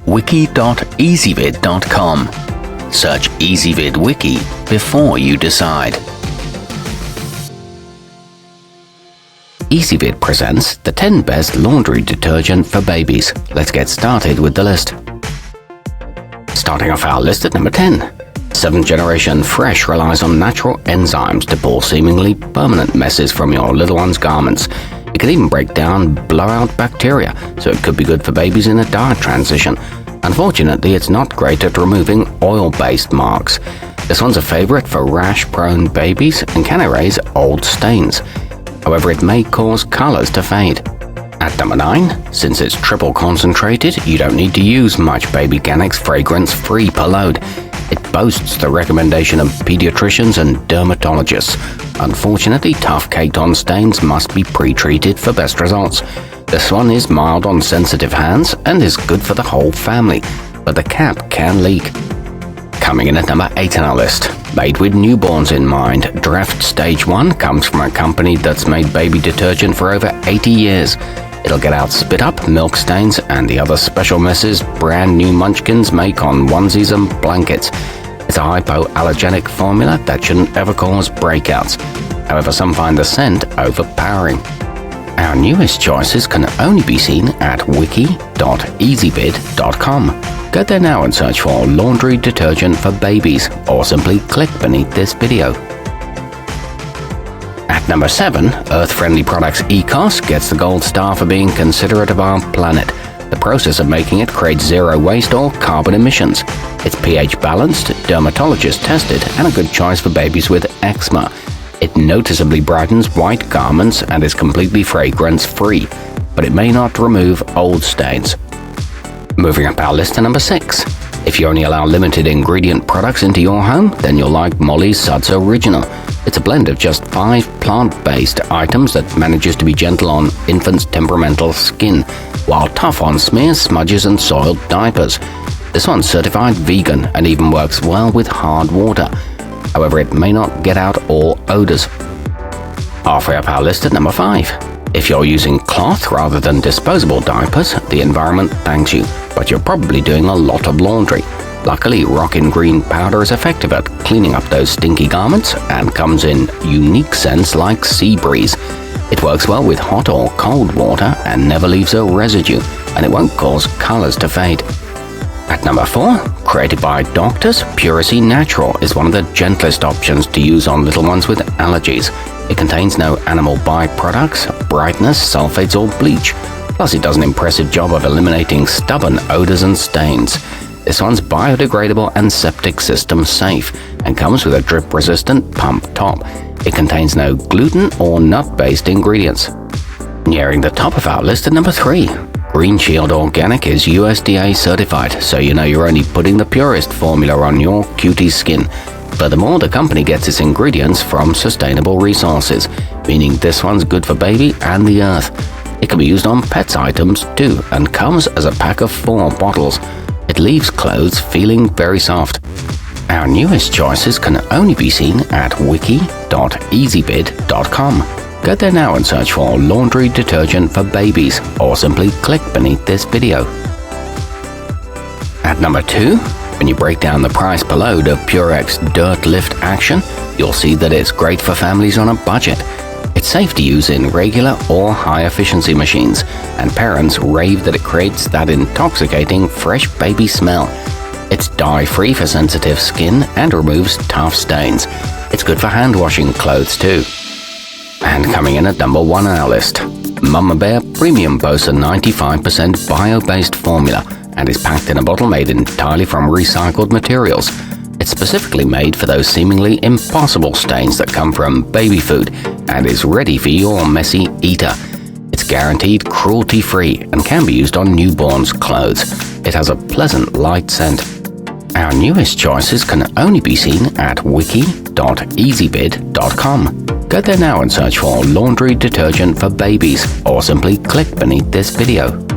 wiki.ezvid.com. Search Ezvid Wiki before you decide. Ezvid presents the 10 best laundry detergent for babies. Let's get started with the list. Starting off our list at number 10. 7th generation Fresh relies on natural enzymes to pull seemingly permanent messes from your little one's garments. It can even break down blowout bacteria, so it could be good for babies in a diet transition. Unfortunately, it's not great at removing oil-based marks. This one's a favorite for rash-prone babies and can erase old stains. However, it may cause colors to fade. At number 9, since it's triple concentrated, you don't need to use much babyganics fragrance-free per load. It boasts the recommendation of pediatricians and dermatologists. Unfortunately, tough caked-on stains must be pre-treated for best results. This one is mild on sensitive hands and is good for the whole family, but the cap can leak. Coming in at number 8 on our list. Made with newborns in mind, Dreft Stage 1 comes from a company that's made baby detergent for over 80 years. It'll get out spit up, milk stains, and the other special messes brand new munchkins make on onesies and blankets. It's a hypoallergenic formula that shouldn't ever cause breakouts. However, some find the scent overpowering. Our newest choices can only be seen at wiki.ezvid.com. Go there now and search for laundry detergent for babies, or simply click beneath this video. At number 7, Earth-Friendly Products Ecos gets the gold star for being considerate of our planet. The process of making it creates zero waste or carbon emissions. It's pH balanced, dermatologist tested, and a good choice for babies with eczema. It noticeably brightens white garments and is completely fragrance-free, but it may not remove old stains. Moving up our list to number 6. If you only allow limited ingredient products into your home, then you'll like Molly's Suds Original. It's a blend of just 5 plant-based items that manages to be gentle on infants' temperamental skin, while tough on smears, smudges, and soiled diapers. This one's certified vegan and even works well with hard water. However, it may not get out all odors. Halfway up our list at number 5. If you're using cloth rather than disposable diapers, the environment thanks you, but you're probably doing a lot of laundry. Luckily, Rockin green powder is effective at cleaning up those stinky garments and comes in unique scents like sea breeze. It works well with hot or cold water and never leaves a residue, and it won't cause colors to fade. At number 4, created by doctors, Puracy Natural is one of the gentlest options to use on little ones with allergies. It contains no animal byproducts, brightness, sulfates, or bleach. Plus, it does an impressive job of eliminating stubborn odors and stains. This one's biodegradable and septic system safe, and comes with a drip-resistant pump top. It contains no gluten or nut-based ingredients. Nearing the top of our list at number 3. Greenshield Organic is USDA certified, so you know you're only putting the purest formula on your cutie skin. Furthermore, the company gets its ingredients from sustainable resources, meaning this one's good for baby and the earth. It can be used on pets items too, and comes as a pack of 4 bottles. It leaves clothes feeling very soft. Our newest choices can only be seen at wiki.ezvid.com. Go there now and search for laundry detergent for babies, or simply click beneath this video. At number 2, when you break down the price per load of purex Dirt Lift Action, you'll see that it's great for families on a budget. It's safe to use in regular or high-efficiency machines, and parents rave that it creates that intoxicating fresh baby smell. It's dye-free for sensitive skin and removes tough stains. It's good for hand-washing clothes too. And coming in at number 1 on our list, Mama Bear Premium boasts a 95% bio-based formula and is packed in a bottle made entirely from recycled materials. It's specifically made for those seemingly impossible stains that come from baby food and is ready for your messy eater. It's guaranteed cruelty-free and can be used on newborns' clothes. It has a pleasant light scent. Our newest choices can only be seen at wiki.ezvid.com. Go there now and search for laundry detergent for babies, or simply click beneath this video.